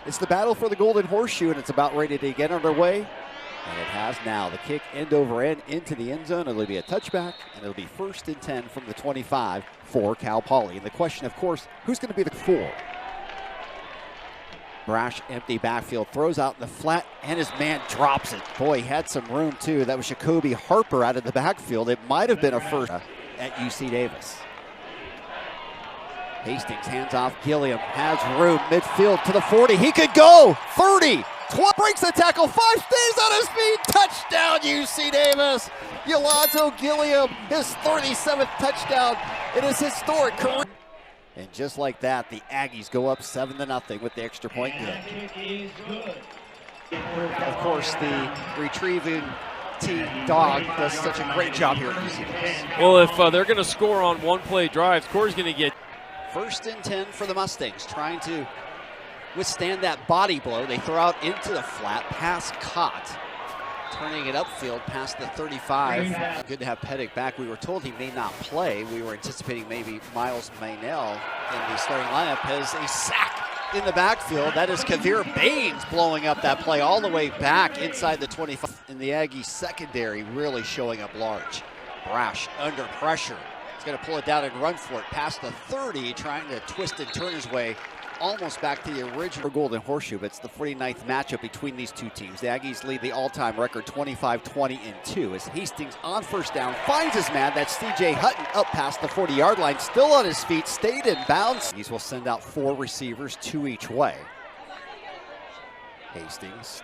It's the battle for the Golden Horseshoe, and it's about ready to get underway. And it has now. The kick end over end into the end zone. It'll be a touchback, and it'll be 1st and 10 from the 25 for Cal Poly. And the question, of course, who's going to be the 4? Brash, empty backfield, throws out in the flat, and his man drops it. Boy, he had some room, too. That was Jacoby Harper out of the backfield. It might have been a first at UC Davis. Hastings hands off. Gilliam has room, midfield to the 40. He could go 30. 20, breaks the tackle, 5 stays on his feet. Touchdown, UC Davis. Yolonzo Gilliam, his 37th touchdown in his historic career. And just like that, the Aggies go up 7-0 with the extra point good. Of course, the retrieving T-Dog does such a great job here at UC Davis. Well, if they're going to score on one-play drives, Corey's going to get 1st and 10 for the Mustangs, trying to withstand that body blow. They throw out into the flat, pass caught. Turning it upfield past the 35. Good to have Pettit back. We were told he may not play. We were anticipating maybe Miles Maynell in the starting lineup as a sack in the backfield. That is Kavir Baines blowing up that play all the way back inside the 25. And the Aggies secondary really showing up large. Brash under pressure. He's going to pull it down and run for it past the 30, trying to twist and turn his way almost back to the original Golden Horseshoe. It's the 49th matchup between these two teams. The Aggies lead the all-time record 25-20-2 as Hastings on 1st down finds his man. That's C.J. Hutton up past the 40-yard line, still on his feet, stayed in bounds. These will send out 4 receivers, 2 each way. Hastings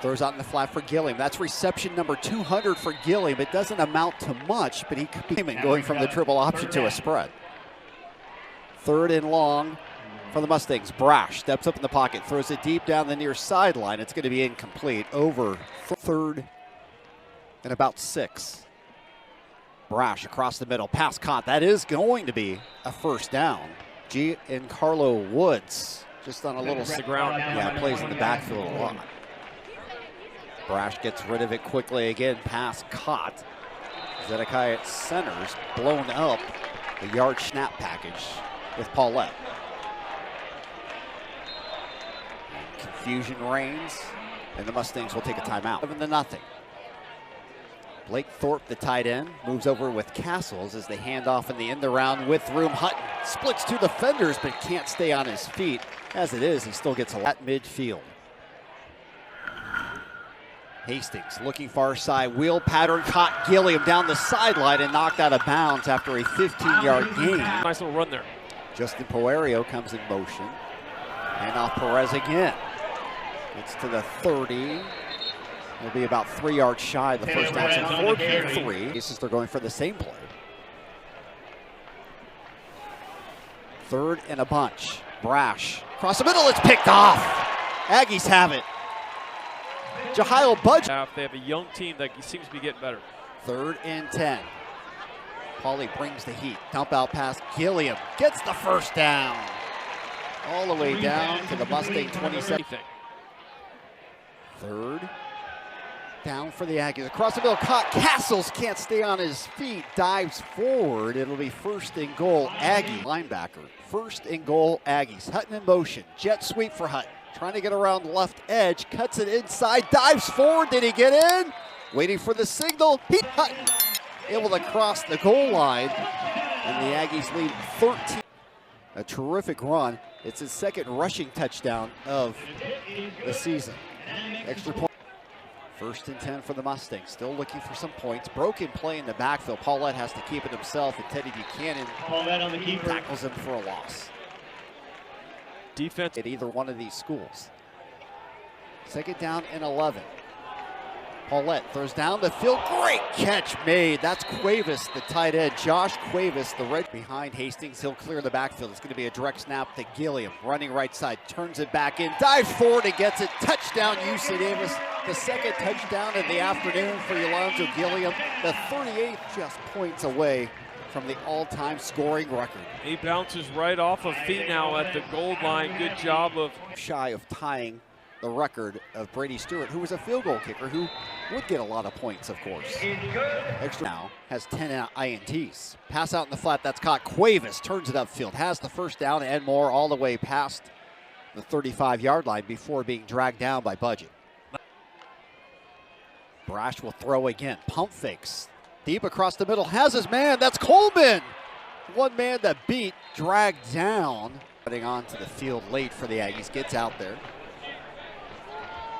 throws out in the flat for Gilliam. That's reception number 200 for Gilliam. It doesn't amount to much, but he could be going from the triple option to a spread. 3rd and long for the Mustangs. Brash steps up in the pocket, throws it deep down the near sideline. It's going to be incomplete. Over 3rd and about 6. Brash across the middle, pass caught. That is going to be a 1st down. Giancarlo Woods just on a little ground. Yeah, plays in the backfield a lot. Brash gets rid of it quickly again. Pass caught. Zedekiah centers, blown up. A yard snap package with Paulette. Confusion reigns, and the Mustangs will take a timeout. 7-0. Blake Thorpe, the tight end, moves over with Castles as they hand off in the end around with room. Hutton splits 2 defenders, but can't stay on his feet. As it is, he still gets a lot at midfield. Hastings looking far side, wheel pattern, caught Gilliam down the sideline and knocked out of bounds after a 15-yard gain. Nice little run there. Justin Poerio comes in motion. Hand off Perez again. It's to the 30. It'll be about 3 yards shy of the 1st down. So 4th and 3. This is they're going for the same play. 3rd and a bunch. Brash across the middle. It's picked off. Aggies have it. Jahiel Budge. They have a young team that seems to be getting better. 3rd and 10. Pauly brings the heat. Dump out pass. Gilliam gets the 1st down. All the way down to the Mustang 27. 3rd down for the Aggies. Across the middle, caught. Castles can't stay on his feet. Dives forward. It'll be 1st and goal, Aggie. Linebacker. 1st and goal, Aggies. Hutton in motion. Jet sweep for Hutton. Trying to get around the left edge. Cuts it inside. Dives forward. Did he get in? Waiting for the signal. Hutton able to cross the goal line. And the Aggies lead 13. A terrific run. It's his 2nd rushing touchdown of the season. Extra point. 1st and 10 for the Mustangs. Still looking for some points. Broken play in the backfield. Paulette has to keep it himself, and Teddy Buchanan tackles him for a loss. Defense at either one of these schools. 2nd down and 11. Paulette throws down the field. Great catch made. That's Cuevas, the tight end. Josh Cuevas, the red behind Hastings. He'll clear the backfield. It's going to be a direct snap to Gilliam. Running right side, turns it back in, dives forward and gets it. Touchdown, UC Davis. The 2nd touchdown of the afternoon for Yolonzo Gilliam. The 38th just points away from the all-time scoring record. He bounces right off of feet now at the goal line. Good job of shy of tying the record of Brady Stewart, who was a field goal kicker who would get a lot of points, of course. Extra now has 10 INTs. Pass out in the flat, that's caught. Cuevas turns it upfield, has the 1st down and more all the way past the 35-yard line before being dragged down by Budget. Brash will throw again. Pump fakes. Deep across the middle. Has his man. That's Coleman. One man that beat, dragged down. Getting onto the field late for the Aggies. Gets out there.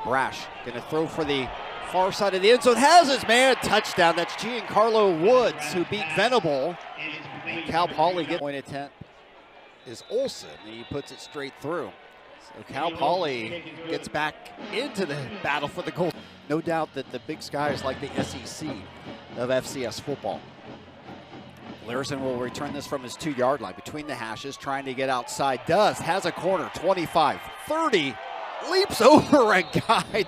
Brash going to throw for the far side of the end zone. Has his man. Touchdown. That's Giancarlo Woods who beat Venable. And Cal Poly gets point attempt is Olsen. And he puts it straight through. So Cal Poly gets back into the battle for the goal. No doubt that the Big Sky is like the SEC of FCS football. Larson will return this from his 2-yard line between the hashes, trying to get outside. Does, has a corner, 25, 30, leaps over a guy.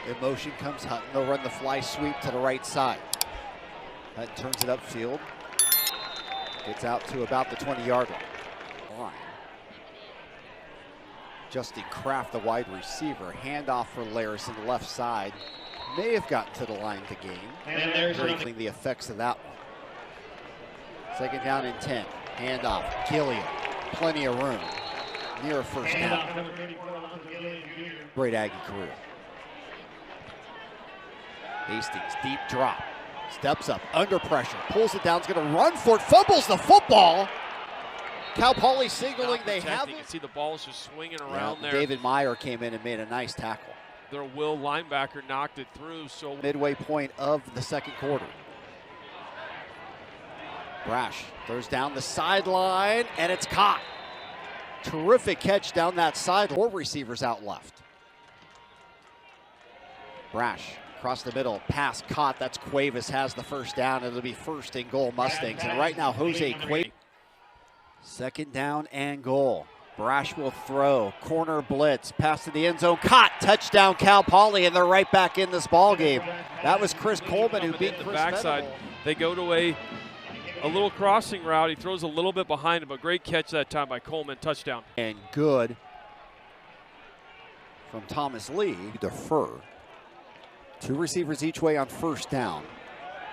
In motion comes Hutton. They'll run the fly sweep to the right side. Hutton turns it upfield. Gets out to about the 20-yard line. Justin Kraft, the wide receiver. Handoff for Larson, left side. May have gotten to the line to gain. Drinking the effects of that one. Second down and 10. Handoff. Gilliam. Plenty of room. Near a first down. Great Aggie career. Hastings, deep drop. Steps up, under pressure. Pulls it down. Is going to run for it. Fumbles the football. Cal Poly signaling they have it. You can see the ball's just swinging around there. David Meyer came in and made a nice tackle. Their Will linebacker knocked it through. So midway point of the second quarter. Brash throws down the sideline, and it's caught. Terrific catch down that side. 4 receivers out left. Brash across the middle, pass caught. That's Cuevas has the first down. It'll be first and goal Mustangs. And right now, Jose Cuevas. Second down and goal. Brash will throw. Corner blitz. Pass to the end zone. Caught. Touchdown Cal Poly, and they're right back in this ball game. That was Chris Coleman who beat the Chris backside. Venable. They go to a little crossing route. He throws a little bit behind him, but great catch that time by Coleman. Touchdown. And good from Thomas Lee. Defer. 2 receivers each way on first down.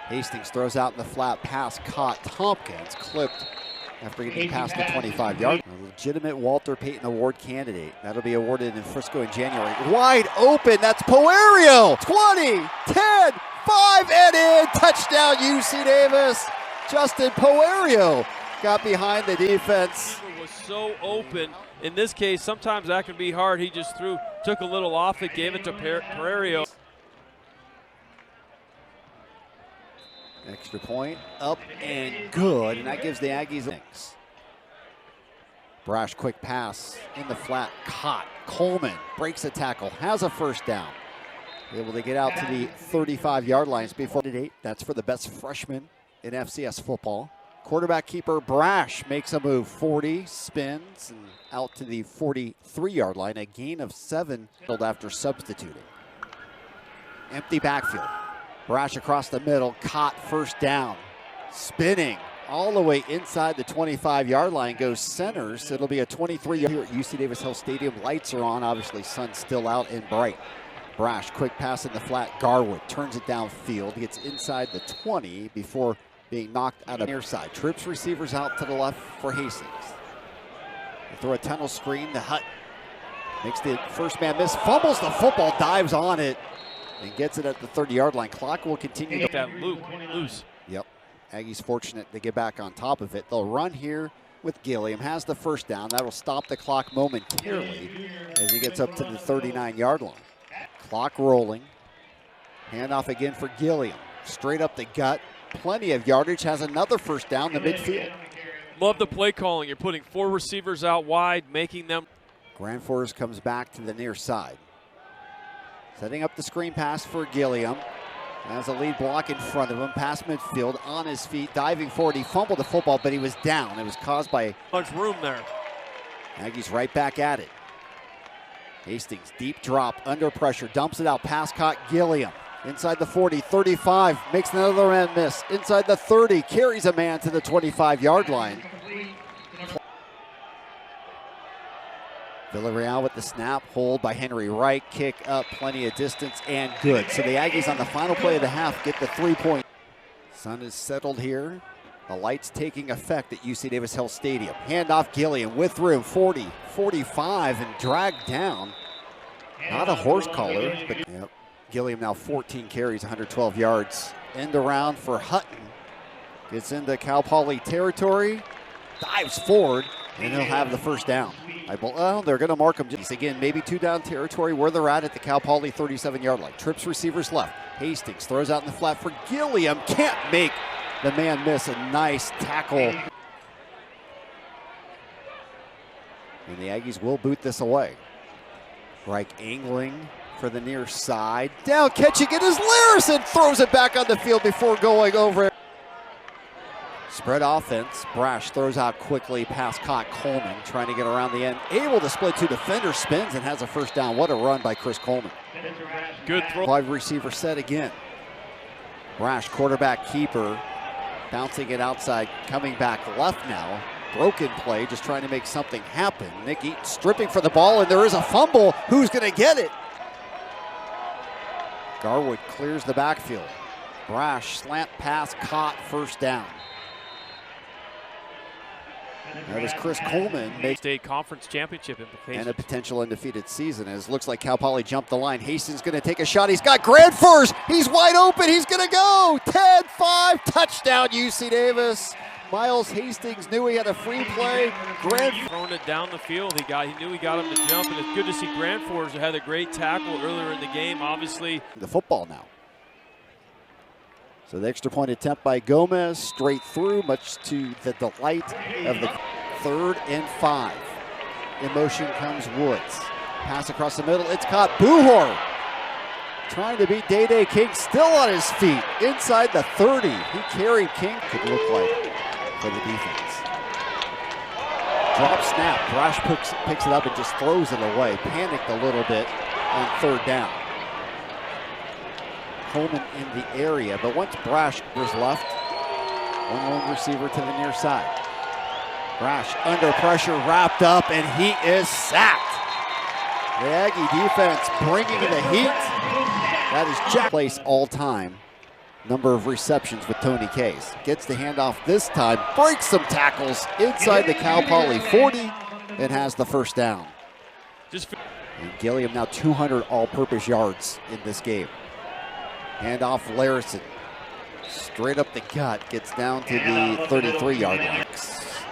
Hastings throws out in the flat. Pass caught. Tompkins clipped after getting past the 25-yard. A legitimate Walter Payton Award candidate. That'll be awarded in Frisco in January. Wide open. That's Poerio. 20, 10, 5, and in. Touchdown, UC Davis. Justin Poerio got behind the defense. Was so open. In this case, sometimes that can be hard. He just took a little off it, gave it to Poerio. Extra point, up and good, and that gives the Aggies things. Brash quick pass in the flat, caught. Coleman breaks a tackle, has a first down. Able to get out to the 35-yard lines before 8. That's for the best freshman in FCS football. Quarterback keeper Brash makes a move, 40, spins, and out to the 43-yard line. A gain of 7 after substituting. Empty backfield. Brash across the middle, caught, first down. Spinning all the way inside the 25-yard line, goes centers. It'll be a 23-yard here at UC Davis Health Stadium. Lights are on, obviously sun's still out and bright. Brash, quick pass in the flat. Garwood turns it downfield, gets inside the 20 before being knocked out of near side. Trips receivers out to the left for Hastings. They throw a tunnel screen to Hutton. Makes the first man miss, fumbles the football, dives on it, and gets it at the 30-yard line. Clock will continue. That loose. Yep. Aggies fortunate to get back on top of it. They'll run here with Gilliam. Has the first down. That'll stop the clock momentarily as he gets up to the 39-yard line. Clock rolling. Handoff again for Gilliam. Straight up the gut. Plenty of yardage. Has another first down to midfield. Love the play calling. You're putting 4 receivers out wide, making them. Grand Forest comes back to the near side. Setting up the screen pass for Gilliam. Has a lead block in front of him. Past midfield, on his feet, diving forward. He fumbled the football, but he was down. It was caused by much room there. Aggies right back at it. Hastings, deep drop, under pressure, dumps it out. Pass caught Gilliam. Inside the 40, 35, makes another man miss. Inside the 30, carries a man to the 25-yard line. Villarreal with the snap, hold by Henry Wright, kick up, plenty of distance, and good. So the Aggies on the final play of the half get the 3 point. Sun is settled here The lights taking effect at UC Davis Health Stadium. Handoff Gilliam with room, 40, 45, and dragged down. Not a horse collar, but yep. Gilliam now 14 carries, 112 yards. End around for Hutton. Gets into Cal Poly territory, dives forward, and he'll have the first down. Well, they're going to mark him. Again, maybe 2 down territory where they're at the Cal Poly 37-yard line. Trips receivers left. Hastings throws out in the flat for Gilliam. Can't make the man miss. A nice tackle. And the Aggies will boot this away. Reich angling for the near side. Down, catching it is Larison. Throws it back on the field before going over it. Spread offense. Brash throws out quickly. Pass caught. Coleman trying to get around the end. Able to split 2 defenders. Spins and has a first down. What a run by Chris Coleman. Good throw. 5 receiver set again. Brash, quarterback keeper. Bouncing it outside. Coming back left now. Broken play. Just trying to make something happen. Nick Eaton stripping for the ball, and there is a fumble. Who's going to get it? Garwood clears the backfield. Brash, slant pass, caught, first down. That is Chris Coleman. State Conference Championship implications. And a potential undefeated season, as looks like Cal Poly jumped the line. Hastings going to take a shot. He's got Grandfors. He's wide open. He's going to go. 10-5, touchdown UC Davis. Miles Hastings knew he had a free play. Throwing it down the field. He knew he got him to jump, and it's good to see Grandfors who had a great tackle earlier in the game, obviously. The football now. So the extra point attempt by Gomez, straight through, much to the delight of the 3rd and 5. In motion comes Woods. Pass across the middle, it's caught. Buhor trying to beat Day King, still on his feet, inside the 30. He carried King, could look like, for the defense. Drop snap, Brash picks it up and just throws it away. Panicked a little bit on 3rd down. Coleman in the area, but once Brash was left, one lone receiver to the near side. Brash under pressure, wrapped up, and he is sacked. The Aggie defense bringing the heat. That is Jack Place all-time number of receptions with Tony Case. Gets the handoff this time, breaks some tackles inside the Cal Poly 40, and has the first down. And Gilliam now 200 all-purpose yards in this game. Handoff Larison. Straight up the gut. Gets down to the 33-yard line.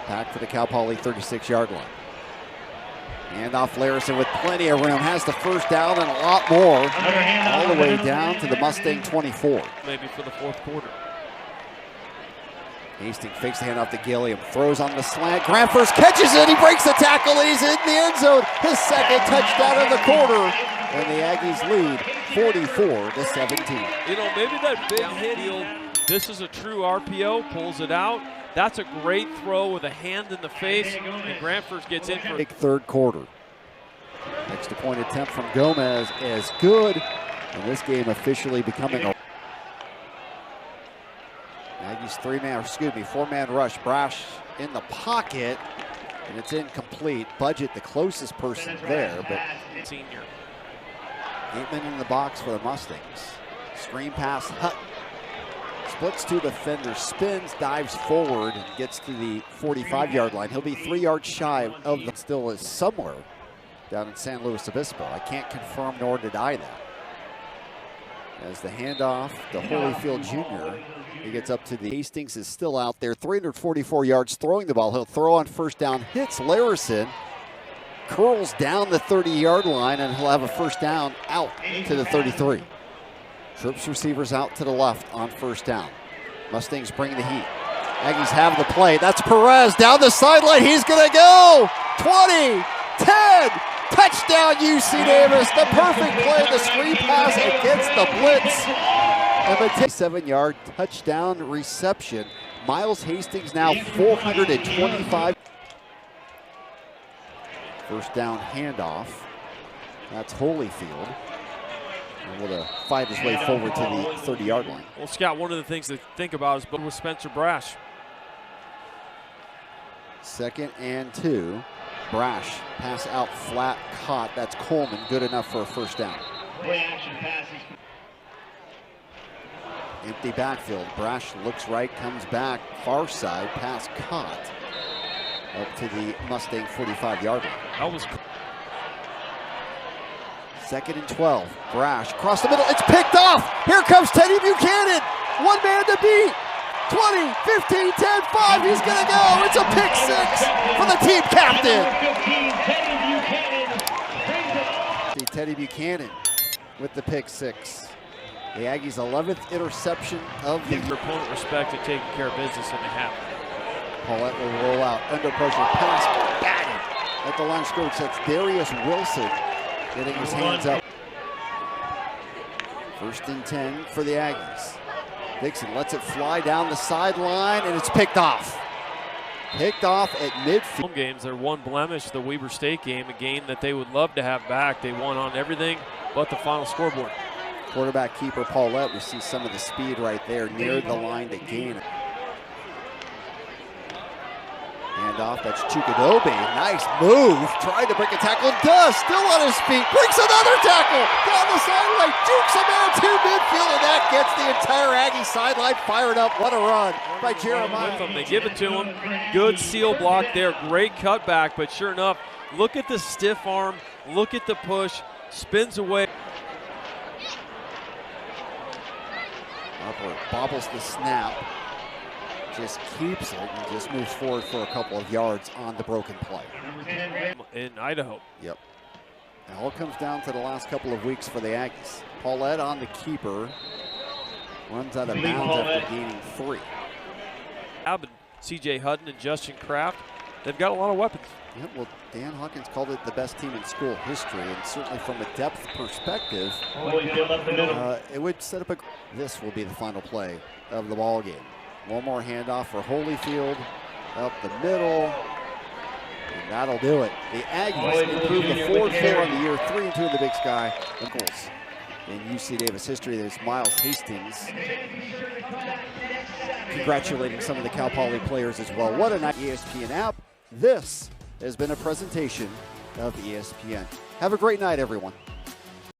Back to the Cal Poly 36-yard line. Handoff Larison with plenty of room. Has the first down and a lot more. All the way down to the Mustang 24. Maybe for the 4th quarter. Hastings fakes the handoff to Gilliam. Throws on the slant. Grandfors catches it. He breaks the tackle and he's in the end zone. His 2nd touchdown of the quarter. And the Aggies lead 44-17. You know, maybe that big hit, this is a true RPO, pulls it out. That's a great throw with a hand in the face, and Grandfors gets in for big 3rd quarter. Extra point attempt from Gomez is good, and this game officially becoming a Aggies 4-man rush. Brash in the pocket, and it's incomplete. Budget the closest person there, but senior. 8 men in the box for the Mustangs. Screen pass, Hutton. Splits 2 defenders, spins, dives forward, and gets to the 45-yard line. He'll be 3 yards shy of the still is somewhere down in San Luis Obispo. I can't confirm nor deny that. As the handoff to Holyfield Jr., he gets up to the Hastings is still out there. 344 yards throwing the ball. He'll throw on first down, hits Larison, curls down the 30-yard line, and he'll have a first down out to the 33. Trips receivers out to the left on first down. Mustangs bring the heat. Aggies have the play. That's Perez down the sideline. He's going to go. 20, 10, touchdown UC Davis. The perfect play, the screen pass against the blitz. And a 7-yard touchdown reception. Miles Hastings now 425. First down handoff. That's Holyfield. Able to fight his way forward to the 30-yard line. Well, Scott, one of the things to think about is with Spencer Brash. 2nd and 2. Brash, pass out flat, caught. That's Coleman, good enough for a first down. Empty backfield. Brash looks right, comes back, far side, pass caught. Up to the Mustang 45-yard line. That was 2nd and 12. Brash across the middle. It's picked off. Here comes Teddy Buchanan. One man to beat. 20, 15, 10, 5. He's going to go. It's a pick six for the team captain. See Teddy Buchanan with the pick six. The Aggies' 11th interception of the their opponent respect and taking care of business, and they have. Paulette will roll out under pressure. Pass batted at the line of scrimmage. That's Darius Wilson getting his hands up. 1st and 10 for the Aggies. Dixon lets it fly down the sideline, and it's picked off. Picked off at midfield. Home games, their one blemish, the Weber State game, a game that they would love to have back. They won on everything but the final scoreboard. Quarterback keeper Paulette, we see some of the speed right there near the line to gain it. Handoff, that's Chukadobe. Nice move. Tried to break a tackle, does. Still on his feet. Breaks another tackle. Down the sideline. Jukes a man to midfield, and that gets the entire Aggie sideline fired up. What a run by Jeremiah. With them. They give it to him. Good seal block there. Great cutback, but sure enough, look at the stiff arm. Look at the push. Spins away. Upward bobbles the snap. Just keeps it and just moves forward for a couple of yards on the broken play. In Idaho. Yep. It all comes down to the last couple of weeks for the Aggies. Paulette on the keeper. Runs out of bounds after gaining 3. C.J. Hutton and Justin Kraft, they've got a lot of weapons. Yeah, well, Dan Hawkins called it the best team in school history, and certainly from a depth perspective, it would set up a... This will be the final play of the ball game. One more handoff for Holyfield up the middle, and that'll do it. The Aggies improve the 4-4 on the year, 3-2 in the Big Sky. Goals in UC Davis history. There's Miles Hastings congratulating some of the Cal Poly players as well. What a night. ESPN app. This has been a presentation of ESPN. Have a great night, everyone.